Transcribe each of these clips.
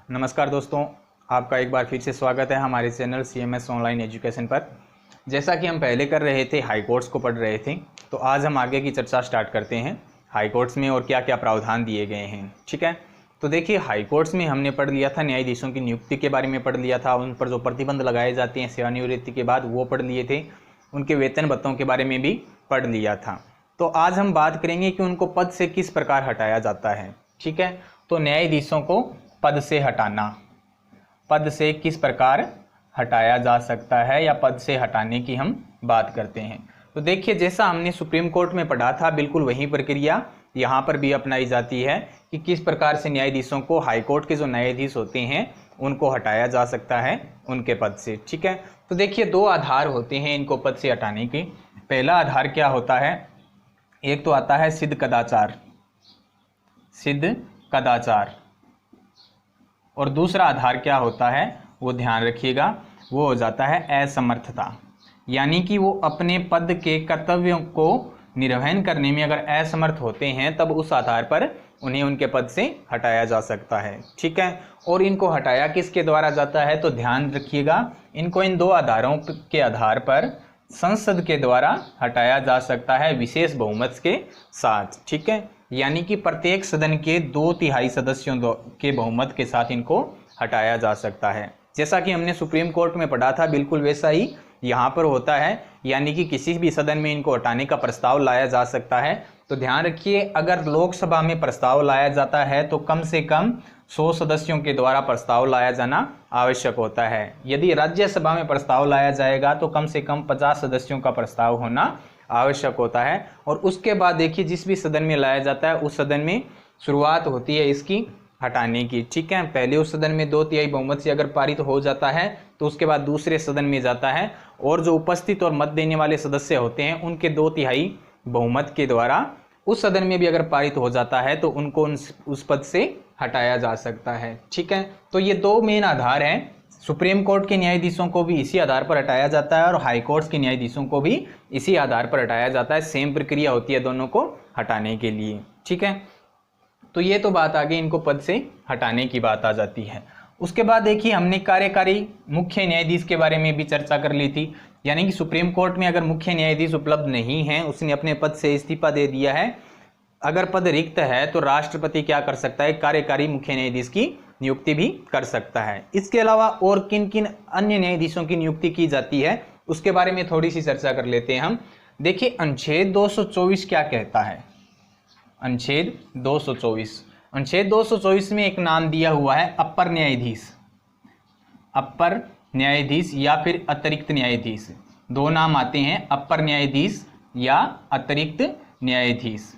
नमस्कार दोस्तों, आपका एक बार फिर से स्वागत है हमारे चैनल CMS ऑनलाइन एजुकेशन पर। जैसा कि हम पहले कर रहे थे, हाई कोर्ट्स को पढ़ रहे थे, तो आज हम आगे की चर्चा स्टार्ट करते हैं हाई कोर्ट्स में और क्या क्या प्रावधान दिए गए हैं। ठीक है, तो देखिए हाई कोर्ट्स में हमने पढ़ लिया था न्यायाधीशों की नियुक्ति के बारे में पढ़ लिया था, उन पर जो प्रतिबंध लगाए जाते हैं सेवानिवृत्ति के बाद वो पढ़ लिए थे, उनके वेतन भत्तों के बारे में भी पढ़ लिया था। तो आज हम बात करेंगे कि उनको पद से किस प्रकार हटाया जाता है। ठीक है, तो न्यायाधीशों को पद से हटाना, पद से किस प्रकार हटाया जा सकता है या पद से हटाने की हम बात करते हैं। तो देखिए जैसा हमने सुप्रीम कोर्ट में पढ़ा था, बिल्कुल वही प्रक्रिया यहाँ पर भी अपनाई जाती है कि किस प्रकार से न्यायाधीशों को, हाई कोर्ट के जो न्यायाधीश होते हैं उनको हटाया जा सकता है उनके पद से। ठीक है, तो देखिए दो आधार होते हैं इनको पद से हटाने के। पहला आधार क्या होता है, एक तो आता है सिद्ध कदाचार, सिद्ध कदाचार, और दूसरा आधार क्या होता है वो ध्यान रखिएगा, वो हो जाता है असमर्थता। यानी कि वो अपने पद के कर्तव्यों को निर्वहन करने में अगर असमर्थ होते हैं तब उस आधार पर उन्हें उनके पद से हटाया जा सकता है। ठीक है, और इनको हटाया किसके द्वारा जाता है, तो ध्यान रखिएगा इनको इन दो आधारों के आधार पर संसद के द्वारा हटाया जा सकता है, विशेष बहुमत के साथ। ठीक है, यानी कि प्रत्येक सदन के 2/3 सदस्यों के बहुमत के साथ इनको हटाया जा सकता है। जैसा कि हमने सुप्रीम कोर्ट में पढ़ा था, बिल्कुल वैसा ही यहाँ पर होता है। यानी कि किसी भी सदन में इनको हटाने का प्रस्ताव लाया जा सकता है। तो ध्यान रखिए, अगर लोकसभा में प्रस्ताव लाया जाता है तो कम से कम 100 सदस्यों के द्वारा प्रस्ताव लाया जाना आवश्यक होता है। यदि राज्यसभा में प्रस्ताव लाया जाएगा तो कम से कम 50 सदस्यों का प्रस्ताव होना आवश्यक होता है। और उसके बाद देखिए जिस भी सदन में लाया जाता है उस सदन में शुरुआत होती है इसकी हटाने की। ठीक है, पहले उस सदन में 2/3 बहुमत से अगर पारित हो जाता है तो उसके बाद दूसरे सदन में जाता है, और जो उपस्थित और मत देने वाले सदस्य होते हैं उनके 2/3 बहुमत के द्वारा उस सदन में भी अगर पारित हो जाता है तो उनको उस पद से हटाया जा सकता है। ठीक है, तो ये दो मेन आधार हैं। सुप्रीम कोर्ट के न्यायाधीशों को भी इसी आधार पर हटाया जाता है और हाई कोर्ट के न्यायाधीशों को भी इसी आधार पर हटाया जाता है। सेम प्रक्रिया होती है दोनों को हटाने के लिए। ठीक है, तो ये तो बात आ गई, इनको पद से हटाने की बात आ जाती है। उसके बाद देखिए हमने कार्यकारी मुख्य न्यायाधीश के बारे में भी चर्चा कर ली थी। यानी कि सुप्रीम कोर्ट में अगर मुख्य न्यायाधीश उपलब्ध नहीं है, उसने अपने पद से इस्तीफा दे दिया है, अगर पद रिक्त है तो राष्ट्रपति क्या कर सकता है, कार्यकारी मुख्य न्यायाधीश की नियुक्ति भी कर सकता है। इसके अलावा और किन किन अन्य न्यायाधीशों की नियुक्ति की जाती है उसके बारे में थोड़ी सी चर्चा कर लेते हैं हम। देखिए अनुच्छेद 224 क्या कहता है, अनुच्छेद 224, अनुच्छेद 224 में एक नाम दिया हुआ है अपर न्यायाधीश, अपर न्यायाधीश या फिर अतिरिक्त न्यायाधीश। दो नाम आते हैं, अपर न्यायाधीश या अतिरिक्त न्यायाधीश।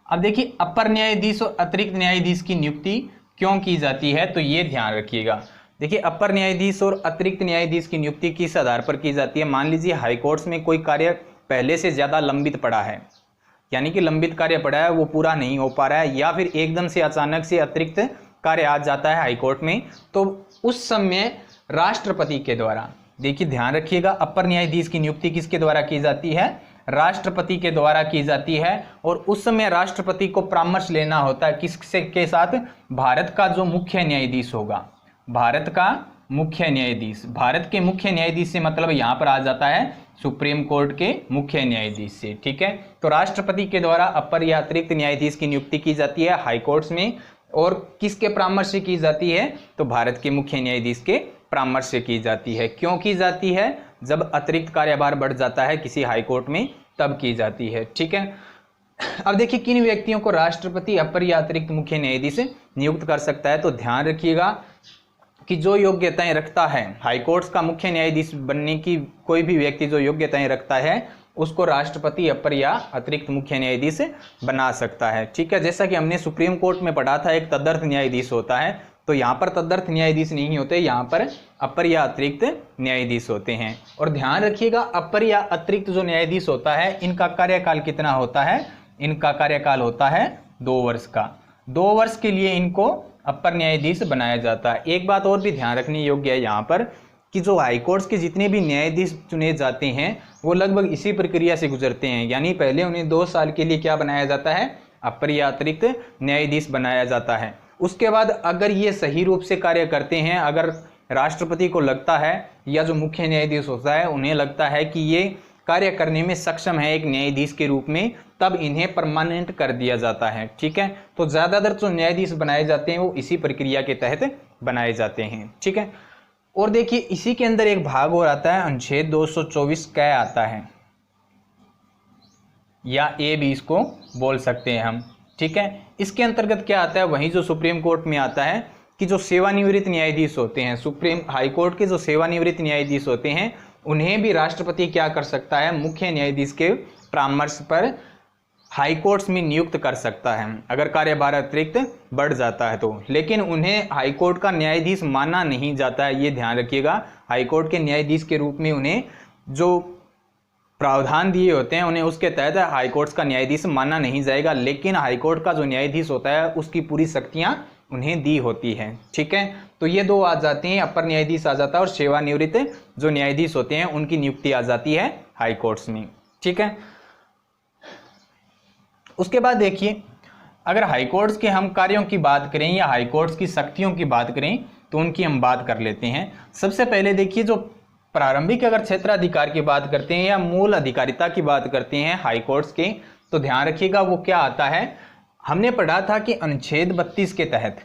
अब देखिए अपर न्यायाधीश और अतिरिक्त न्यायाधीश की नियुक्ति क्यों की जाती है, तो ये ध्यान रखिएगा। देखिए अपर न्यायाधीश और अतिरिक्त न्यायाधीश की नियुक्ति किस आधार पर की जाती है। मान लीजिए हाई कोर्ट्स में कोई कार्य पहले से ज़्यादा लंबित पड़ा है, यानी कि लंबित कार्य पड़ा है वो पूरा नहीं हो पा रहा है, या फिर एकदम से अचानक से अतिरिक्त कार्य आ जाता है हाई कोर्ट में, तो उस समय राष्ट्रपति के द्वारा, देखिए ध्यान रखिएगा, अपर न्यायाधीश की नियुक्ति किसके द्वारा की जाती है, राष्ट्रपति के द्वारा की जाती है। और उस समय राष्ट्रपति को परामर्श लेना होता है किससे के साथ, भारत का जो मुख्य न्यायाधीश होगा, भारत का मुख्य न्यायाधीश। भारत के मुख्य न्यायाधीश से मतलब यहाँ पर आ जाता है सुप्रीम कोर्ट के मुख्य न्यायाधीश से। ठीक है, तो राष्ट्रपति के द्वारा अपर या अतिरिक्त न्यायाधीश की नियुक्ति की जाती है हाई कोर्ट्स में, और किसके परामर्श से की जाती है, तो भारत के मुख्य न्यायाधीश के परामर्श से की जाती है। क्यों की जाती है, जब अतिरिक्त कार्यभार बढ़ जाता है किसी हाई कोर्ट में तब की जाती है। ठीक है, अब देखिए किन व्यक्तियों को राष्ट्रपति अपर या अतिरिक्त मुख्य न्यायाधीश नियुक्त कर सकता है, तो ध्यान रखिएगा कि जो योग्यताएं रखता है हाई कोर्ट्स का मुख्य न्यायाधीश बनने की, कोई भी व्यक्ति जो योग्यताएं रखता है उसको राष्ट्रपति अपर या अतिरिक्त मुख्य न्यायाधीश बना सकता है। ठीक है, जैसा कि हमने सुप्रीम कोर्ट में पढ़ा था एक तदर्थ न्यायाधीश होता है, तो यहाँ पर तदर्थ न्यायाधीश नहीं होते, यहाँ पर अपर या अतिरिक्त न्यायाधीश होते हैं। और ध्यान रखिएगा अपर या अतिरिक्त जो न्यायाधीश होता है इनका कार्यकाल कितना होता है, इनका कार्यकाल होता है 2 वर्ष का। 2 वर्ष के लिए इनको अपर न्यायाधीश बनाया जाता है। एक बात और भी ध्यान रखनी योग्य है यहाँ पर कि जो हाई कोर्ट्स के जितने भी न्यायाधीश चुने जाते हैं वो लगभग इसी प्रक्रिया से गुजरते हैं। यानी पहले उन्हें 2 साल के लिए क्या बनाया जाता है, अपर या अतिरिक्त न्यायाधीश बनाया जाता है। उसके बाद अगर ये सही रूप से कार्य करते हैं, अगर राष्ट्रपति को लगता है या जो मुख्य न्यायाधीश होता है उन्हें लगता है कि ये कार्य करने में सक्षम है एक न्यायाधीश के रूप में, तब इन्हें परमानेंट कर दिया जाता है। ठीक है, तो ज़्यादातर जो न्यायाधीश बनाए जाते हैं वो इसी प्रक्रिया के तहत बनाए जाते हैं। ठीक है, और देखिए इसी के अंदर एक भाग और आता है, अनुच्छेद 224 क्या आता है, या ए भी इसको बोल सकते हैं हम। ठीक है, इसके अंतर्गत क्या आता है, वहीं जो सुप्रीम कोर्ट में आता है कि जो सेवानिवृत्त न्यायाधीश होते हैं, सुप्रीम हाई कोर्ट के जो सेवानिवृत्त न्यायाधीश होते हैं, उन्हें भी राष्ट्रपति क्या कर सकता है, मुख्य न्यायाधीश के परामर्श पर हाई कोर्ट्स में नियुक्त कर सकता है अगर कार्यभार अतिरिक्त बढ़ जाता है तो। लेकिन उन्हें हाई कोर्ट का न्यायाधीश माना नहीं जाता है, ये ध्यान रखिएगा। हाई कोर्ट के न्यायाधीश के रूप में उन्हें जो प्रावधान दिए होते हैं उन्हें उसके तहत हाई कोर्ट का न्यायाधीश माना नहीं जाएगा, लेकिन हाई कोर्ट का जो न्यायाधीश होता है उसकी पूरी शक्तियां उन्हें दी होती हैं। ठीक है, तो ये दो आ जाते हैं, अपर न्यायाधीश आ जाता है और सेवानिवृत्त जो न्यायाधीश होते हैं उनकी नियुक्ति आ जाती है हाई कोर्ट्स में। ठीक है, उसके बाद देखिए अगर हाई कोर्ट्स के हम कार्यों की बात करें या हाई कोर्ट्स की शक्तियों की बात करें तो उनकी हम बात कर लेते हैं। सबसे पहले देखिए जो प्रारंभिक अगर क्षेत्राधिकार की बात करते हैं या मूल अधिकारिता की बात करते हैं हाई कोर्ट्स के, तो ध्यान रखिएगा वो क्या आता है, हमने पढ़ा था कि अनुच्छेद 32 के तहत,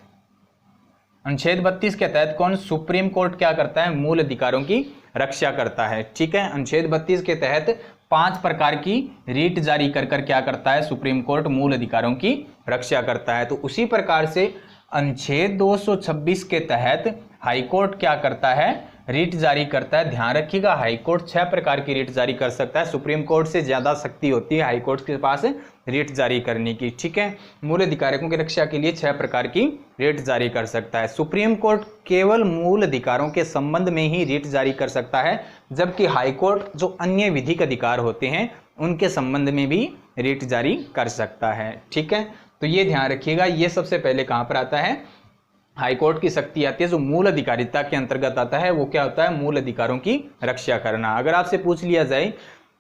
अनुच्छेद 32 के तहत कौन, सुप्रीम कोर्ट क्या करता है, मूल अधिकारों की रक्षा करता है। ठीक है, अनुच्छेद 32 के तहत 5 प्रकार की रीट जारी कर क्या करता है, सुप्रीम कोर्ट मूल अधिकारों की रक्षा करता है। तो उसी प्रकार से अनुच्छेद 226 के तहत हाई कोर्ट क्या करता है, रीट जारी करता है। ध्यान रखिएगा हाई कोर्ट 6 प्रकार की रीट जारी कर सकता है, सुप्रीम कोर्ट से ज्यादा शक्ति होती है हाई कोर्ट के पास रीट जारी करने की। ठीक है, मूल अधिकारों की रक्षा के लिए 6 प्रकार की रीट जारी कर सकता है। सुप्रीम कोर्ट केवल मूल अधिकारों के संबंध में ही रीट जारी कर सकता है, जबकि हाई कोर्ट जो अन्य विधिक अधिकार होते हैं उनके संबंध में भी रीट जारी कर सकता है। ठीक है, तो ये ध्यान रखिएगा, ये सबसे पहले कहां पर आता है, हाई कोर्ट की शक्ति आती है जो मूल अधिकारिता के अंतर्गत आता है, वो क्या होता है, मूल अधिकारों की रक्षा करना। अगर आपसे पूछ लिया जाए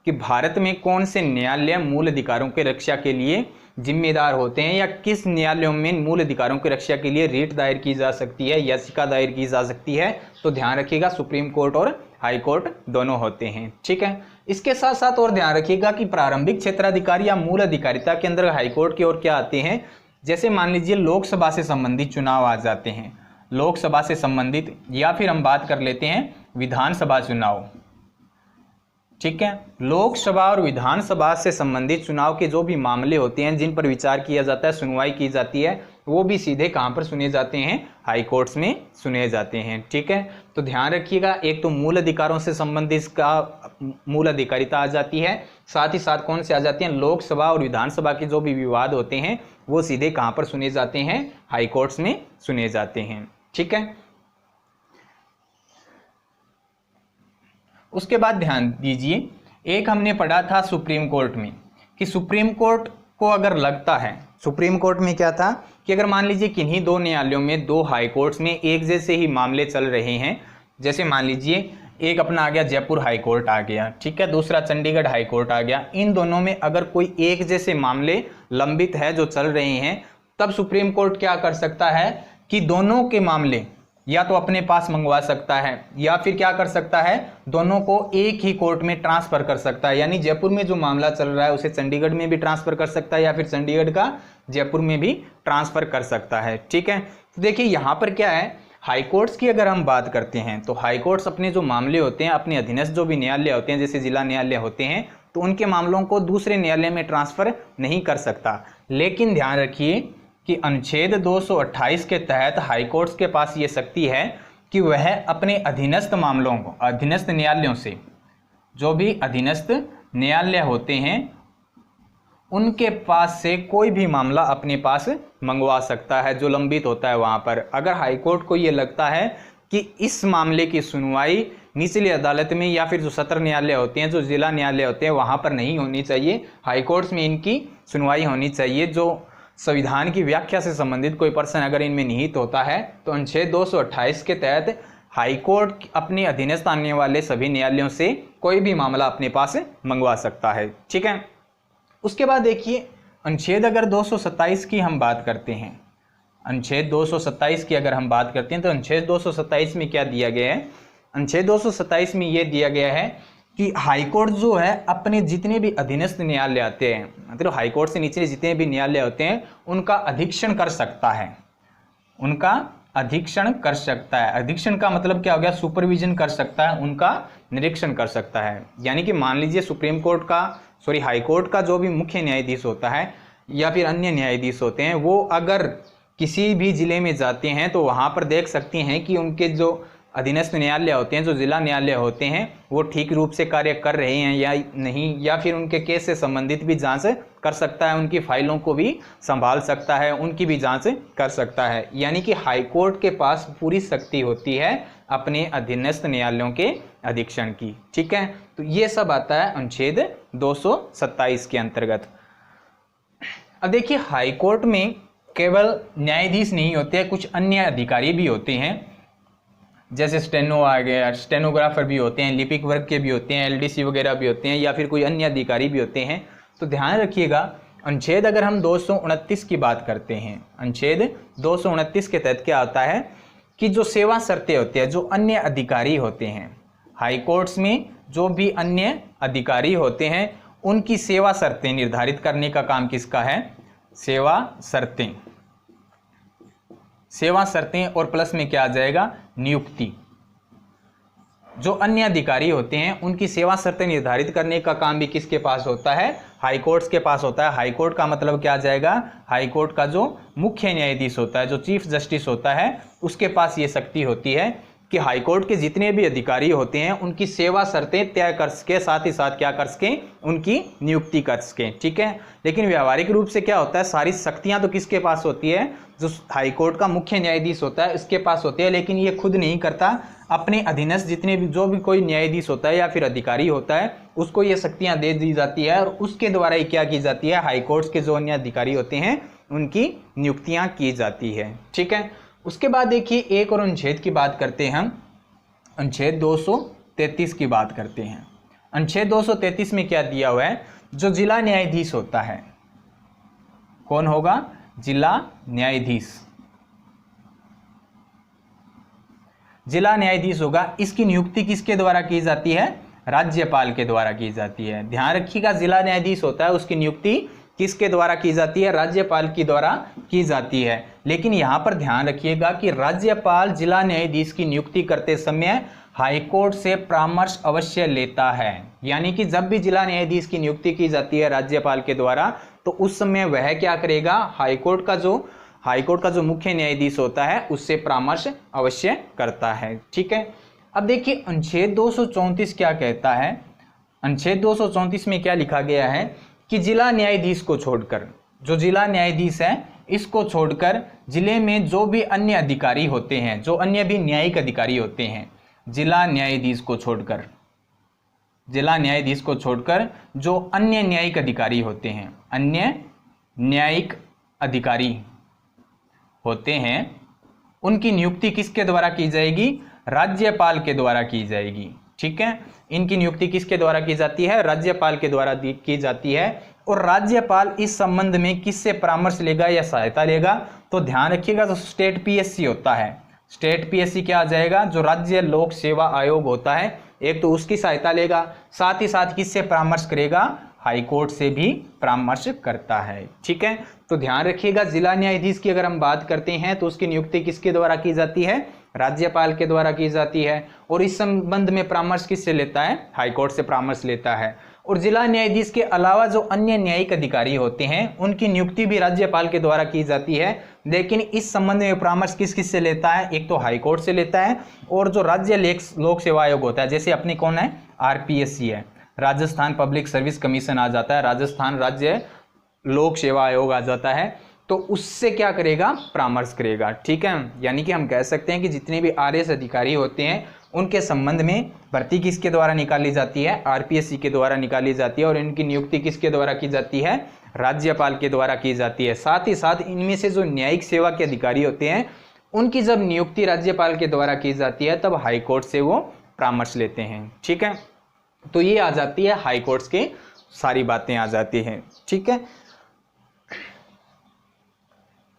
कि भारत में कौन से न्यायालय मूल अधिकारों की रक्षा के लिए जिम्मेदार होते हैं या किस न्यायालयों में मूल अधिकारों की रक्षा के लिए रीट दायर की जा सकती है, याचिका दायर की जा सकती है, तो ध्यान रखिएगा सुप्रीम कोर्ट और हाई कोर्ट दोनों होते हैं। ठीक है, इसके साथ साथ और ध्यान रखिएगा कि प्रारंभिक क्षेत्राधिकार या मूल अधिकारिता के अंदर हाई कोर्ट की ओर क्या आते हैं, जैसे मान लीजिए लोकसभा से संबंधित चुनाव आ जाते हैं, लोकसभा से संबंधित, या फिर हम बात कर लेते हैं विधानसभा चुनाव। ठीक है, लोकसभा और विधानसभा से संबंधित चुनाव के जो भी मामले होते हैं जिन पर विचार किया जाता है, सुनवाई की जाती है, वो भी सीधे कहां पर सुने जाते हैं, हाई कोर्ट्स में सुने जाते हैं। ठीक है, तो ध्यान रखिएगा एक तो मूल अधिकारों से संबंधित का मूल अधिकारिता आ जाती है, साथ ही साथ कौन से आ जाती हैं, लोकसभा और विधानसभा के जो भी विवाद होते हैं वो सीधे कहां पर सुने जाते हैं, हाई कोर्ट्स में सुने जाते हैं। ठीक है, उसके बाद ध्यान दीजिए, एक हमने पढ़ा था सुप्रीम कोर्ट में कि सुप्रीम कोर्ट को अगर लगता है, सुप्रीम कोर्ट में क्या था कि अगर मान लीजिए किन्हीं दो न्यायालयों में, दो हाई कोर्ट्स में एक जैसे ही मामले चल रहे हैं, जैसे मान लीजिए एक अपना आ गया जयपुर हाई कोर्ट आ गया, ठीक है, दूसरा चंडीगढ़ हाई कोर्ट आ गया, इन दोनों में अगर कोई एक जैसे मामले लंबित है जो चल रहे हैं, तब सुप्रीम कोर्ट क्या कर सकता है कि दोनों के मामले या तो अपने पास मंगवा सकता है या फिर क्या कर सकता है, दोनों को एक ही कोर्ट में ट्रांसफर कर सकता है। यानी जयपुर में जो मामला चल रहा है उसे चंडीगढ़ में भी ट्रांसफर कर सकता है या फिर चंडीगढ़ का जयपुर में भी ट्रांसफर कर सकता है। ठीक है, तो देखिए यहाँ पर क्या है, हाई कोर्ट्स की अगर हम बात करते हैं तो हाई कोर्ट्स अपने जो मामले होते हैं, अपने अधीनस्थ जो भी न्यायालय होते हैं, जैसे जिला न्यायालय होते हैं, तो उनके मामलों को दूसरे न्यायालय में ट्रांसफर नहीं कर सकता। लेकिन ध्यान रखिए कि अनुच्छेद 228 के तहत हाई कोर्ट्स के पास ये शक्ति है कि वह अपने अधीनस्थ मामलों को, अधीनस्थ न्यायालयों से, जो भी अधीनस्थ न्यायालय होते हैं उनके पास से कोई भी मामला अपने पास मंगवा सकता है जो लंबित होता है वहां पर। अगर हाईकोर्ट को ये लगता है कि इस मामले की सुनवाई निचली अदालत में या फिर जो सत्र न्यायालय होते हैं, जो जिला न्यायालय होते हैं, वहां पर नहीं होनी चाहिए, हाईकोर्ट्स में इनकी सुनवाई होनी चाहिए, जो संविधान की व्याख्या से संबंधित कोई पर्सन अगर इनमें निहित होता है, तो अनुच्छेद 228 के तहत हाईकोर्ट अपने अधीनस्थ आने वाले सभी न्यायालयों से कोई भी मामला अपने पास मंगवा सकता है। ठीक है, उसके बाद देखिए अनुच्छेद अगर 227 की हम बात करते हैं, अनुच्छेद 227 की अगर हम बात करते हैं तो अनुच्छेद 227 में क्या दिया गया है? अनुच्छेद 227 में ये दिया गया है कि हाईकोर्ट जो है अपने जितने भी अधीनस्थ न्यायालय आते हैं, मतलब हाईकोर्ट से नीचे जितने भी न्यायालय होते हैं उनका अधीक्षण कर सकता है, उनका अधीक्षण कर सकता है। अधीक्षण का मतलब क्या हो गया? सुपरविजन कर सकता है, उनका निरीक्षण कर सकता है। यानी कि मान लीजिए सुप्रीम कोर्ट का हाई कोर्ट का जो भी मुख्य न्यायाधीश होता है या फिर अन्य न्यायाधीश होते हैं, वो अगर किसी भी जिले में जाते हैं तो वहाँ पर देख सकते हैं कि उनके जो अधीनस्थ न्यायालय होते हैं, जो जिला न्यायालय होते हैं, वो ठीक रूप से कार्य कर रहे हैं या नहीं, या फिर उनके केस से संबंधित भी जांच कर सकता है, उनकी फाइलों को भी संभाल सकता है, उनकी भी जांच कर सकता है। यानी कि हाईकोर्ट के पास पूरी शक्ति होती है अपने अधीनस्थ न्यायालयों के अधीक्षण की। ठीक है, तो ये सब आता है अनुच्छेद 227 के अंतर्गत। अब देखिए, हाईकोर्ट में केवल न्यायाधीश नहीं होते हैं, कुछ अन्य अधिकारी भी होते हैं, जैसे स्टेनो आ गया, स्टेनोग्राफर भी होते हैं, लिपिक वर्ग के भी होते हैं, एलडीसी वगैरह भी होते हैं, या फिर कोई अन्य अधिकारी भी होते हैं। तो ध्यान रखिएगा, अनुच्छेद अगर हम 229 की बात करते हैं, अनुच्छेद 229 के तहत क्या होता है कि जो सेवा शर्तें होती है, जो अन्य अधिकारी होते हैं हाई कोर्ट्स में, जो भी अन्य अधिकारी होते हैं, उनकी सेवा शर्तें निर्धारित करने का काम किसका है? सेवा शर्तें। सेवा शर्तें और प्लस में क्या आ जाएगा? नियुक्ति। जो अन्य अधिकारी होते हैं उनकी सेवा शर्तें निर्धारित करने का काम भी किसके पास होता है? हाई कोर्ट्स के पास होता है। हाई कोर्ट का मतलब क्या आ जाएगा? हाई कोर्ट का जो मुख्य न्यायाधीश होता है, जो चीफ जस्टिस होता है, उसके पास ये शक्ति होती है कि हाई कोर्ट के जितने भी अधिकारी होते हैं उनकी सेवा शर्तें तय कर सके, साथ ही साथ क्या कर सके? उनकी नियुक्ति कर सके। ठीक है, लेकिन व्यावहारिक रूप से क्या होता है? सारी शक्तियां तो किसके पास होती है? जो हाई कोर्ट का मुख्य न्यायाधीश होता है इसके पास होती है, लेकिन ये खुद नहीं करता, अपने अधीनस्थ जितने भी जो भी कोई न्यायाधीश होता है या फिर अधिकारी होता है उसको ये शक्तियां दे दी जाती है, और उसके द्वारा ही क्या की जाती है? हाई कोर्ट्स के जो अन्य अधिकारी होते हैं उनकी नियुक्तियां की जाती है। ठीक है, उसके बाद देखिए एक और अनुच्छेद की बात करते हैं हम, अनुच्छेद 233 की बात करते हैं। अनुच्छेद 233 में क्या दिया हुआ है? जो जिला न्यायाधीश होता है, कौन होगा? जिला न्यायाधीश। जिला न्यायाधीश होगा, इसकी नियुक्ति किसके द्वारा की जाती है? राज्यपाल के द्वारा की जाती है। ध्यान रखिएगा, जिला न्यायाधीश होता है उसकी नियुक्ति किसके द्वारा की जाती है? राज्यपाल के द्वारा की जाती है। लेकिन यहां पर ध्यान रखिएगा कि राज्यपाल जिला न्यायाधीश की नियुक्ति करते समय हाईकोर्ट से परामर्श अवश्य लेता है। यानी कि जब भी जिला न्यायाधीश की नियुक्ति की जाती है राज्यपाल के द्वारा, तो उस समय वह क्या करेगा? हाईकोर्ट का जो मुख्य न्यायाधीश होता है उससे परामर्श अवश्य करता है। ठीक है, अब देखिए अनुच्छेद 234 क्या कहता है? अनुच्छेद 234 में क्या लिखा गया है कि जिला न्यायाधीश को छोड़कर, जो जिला न्यायाधीश है इसको छोड़कर जिले में जो भी अन्य अधिकारी होते हैं, जो अन्य भी न्यायिक अधिकारी होते हैं, जिला न्यायाधीश को छोड़कर, जिला न्यायाधीश को छोड़कर जो अन्य न्यायिक अधिकारी होते हैं, अन्य न्यायिक अधिकारी होते हैं, उनकी नियुक्ति किसके द्वारा की जाएगी? राज्यपाल के द्वारा की जाएगी। ठीक है, इनकी नियुक्ति किसके द्वारा की जाती है? राज्यपाल के द्वारा की जाती है। और राज्यपाल इस संबंध में किससे परामर्श लेगा या सहायता लेगा? तो ध्यान रखिएगा, जो स्टेट पीएससी होता है, स्टेट पीएससी क्या आ जाएगा? जो राज्य लोक सेवा आयोग होता है, एक तो उसकी सहायता लेगा, साथ ही साथ किससे परामर्श करेगा? हाई कोर्ट से भी परामर्श करता है। ठीक है, तो ध्यान रखिएगा, जिला न्यायाधीश की अगर हम बात करते हैं तो उसकी नियुक्ति किसके द्वारा की जाती है? राज्यपाल के द्वारा की जाती है। और इस संबंध में परामर्श किससे लेता है? हाई कोर्ट से परामर्श लेता है। और जिला न्यायाधीश के अलावा जो अन्य न्यायिक अधिकारी होते हैं उनकी नियुक्ति भी राज्यपाल के द्वारा की जाती है, लेकिन इस संबंध में परामर्श किस से लेता है? एक तो हाई कोर्ट से लेता है, और जो राज्य लोक सेवा आयोग होता है, जैसे अपने कौन है? आरपीएससी है, राजस्थान पब्लिक सर्विस कमीशन आ जाता है, राजस्थान राज्य लोक सेवा आयोग आ जाता है, तो उससे क्या करेगा? परामर्श करेगा। ठीक है, यानी कि हम कह सकते हैं कि जितने भी आरएस अधिकारी होते हैं उनके संबंध में भर्ती किसके द्वारा निकाली जाती है? आरपीएससी के द्वारा निकाली जाती है, और इनकी नियुक्ति किसके द्वारा की जाती है? राज्यपाल के द्वारा की जाती है। साथ ही साथ इनमें से जो न्यायिक सेवा के अधिकारी होते हैं उनकी जब नियुक्ति राज्यपाल के द्वारा की जाती है तब हाई कोर्ट से वो परामर्श लेते हैं। ठीक है, तो ये आ जाती है हाई कोर्ट्स की सारी बातें आ जाती हैं। ठीक है,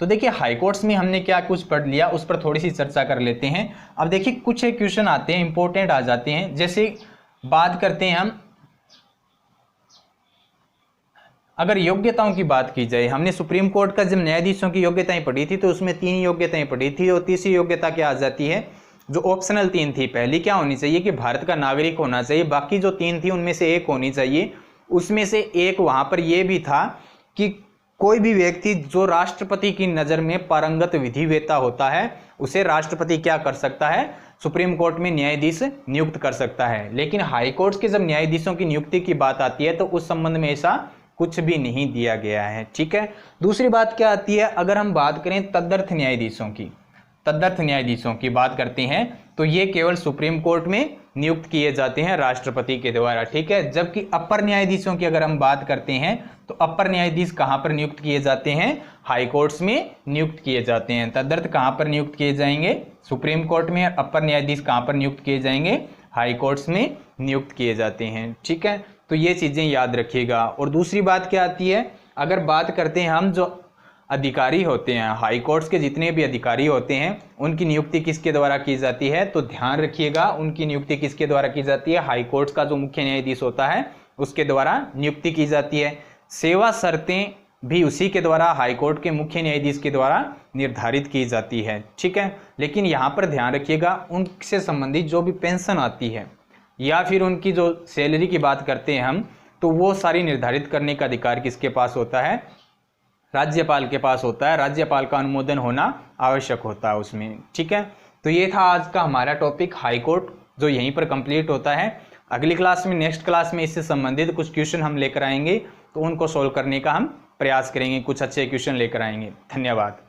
तो देखिए हाई कोर्ट्स में हमने क्या कुछ पढ़ लिया उस पर थोड़ी सी चर्चा कर लेते हैं। अब देखिए कुछ एक क्वेश्चन आते हैं, इंपॉर्टेंट आ जाते हैं। जैसे बात करते हैं हम, अगर योग्यताओं की बात की जाए, हमने सुप्रीम कोर्ट का जब न्यायाधीशों की योग्यताएं पढ़ी थी तो उसमें 3 योग्यताएं पढ़ी थी, और तीसरी योग्यता क्या आ जाती है, जो ऑप्शनल 3 थी। पहली क्या होनी चाहिए कि भारत का नागरिक होना चाहिए, बाकी जो 3 थी उनमें से एक होनी चाहिए। उसमें से एक वहां पर यह भी था कि कोई भी व्यक्ति जो राष्ट्रपति की नज़र में पारंगत विधिवेत्ता होता है उसे राष्ट्रपति क्या कर सकता है, सुप्रीम कोर्ट में न्यायाधीश नियुक्त कर सकता है। लेकिन हाई कोर्ट के जब न्यायाधीशों की नियुक्ति की बात आती है तो उस संबंध में ऐसा कुछ भी नहीं दिया गया है। ठीक है। दूसरी बात क्या आती है, अगर हम बात करें तदर्थ न्यायाधीशों की, तदर्थ न्यायाधीशों की बात करते हैं तो ये केवल सुप्रीम कोर्ट में नियुक्त किए जाते हैं राष्ट्रपति के द्वारा। ठीक है। जबकि अपर न्यायाधीशों की अगर हम बात करते हैं तो अपर न्यायाधीश कहां पर नियुक्त किए जाते हैं, हाई कोर्ट्स में नियुक्त किए जाते हैं। तदर्थ कहां पर नियुक्त किए जाएंगे, सुप्रीम कोर्ट में। अपर न्यायाधीश कहां पर नियुक्त किए जाएंगे, हाई कोर्ट्स में नियुक्त किए जाते हैं। ठीक है। तो ये चीजें याद रखिएगा। और दूसरी बात क्या आती है, अगर बात करते हैं हम जो अधिकारी होते हैं, हाई कोर्ट्स के जितने भी अधिकारी होते हैं उनकी नियुक्ति किसके द्वारा की जाती है, तो ध्यान रखिएगा उनकी नियुक्ति किसके द्वारा की जाती है, हाई कोर्ट्स का जो मुख्य न्यायाधीश होता है उसके द्वारा नियुक्ति की जाती है। सेवा शर्तें भी उसी के द्वारा, हाई कोर्ट के मुख्य न्यायाधीश के द्वारा निर्धारित की जाती है। ठीक है। लेकिन यहाँ पर ध्यान रखिएगा उनसे संबंधित जो भी पेंशन आती है या फिर उनकी जो सैलरी की बात करते हैं हम, तो वो सारी निर्धारित करने का अधिकार किसके पास होता है, राज्यपाल के पास होता है। राज्यपाल का अनुमोदन होना आवश्यक होता है उसमें। ठीक है। तो ये था आज का हमारा टॉपिक हाई कोर्ट, जो यहीं पर कंप्लीट होता है। अगली क्लास में, नेक्स्ट क्लास में इससे संबंधित कुछ क्वेश्चन हम लेकर आएंगे, तो उनको सोल्व करने का हम प्रयास करेंगे, कुछ अच्छे क्वेश्चन लेकर आएंगे। धन्यवाद।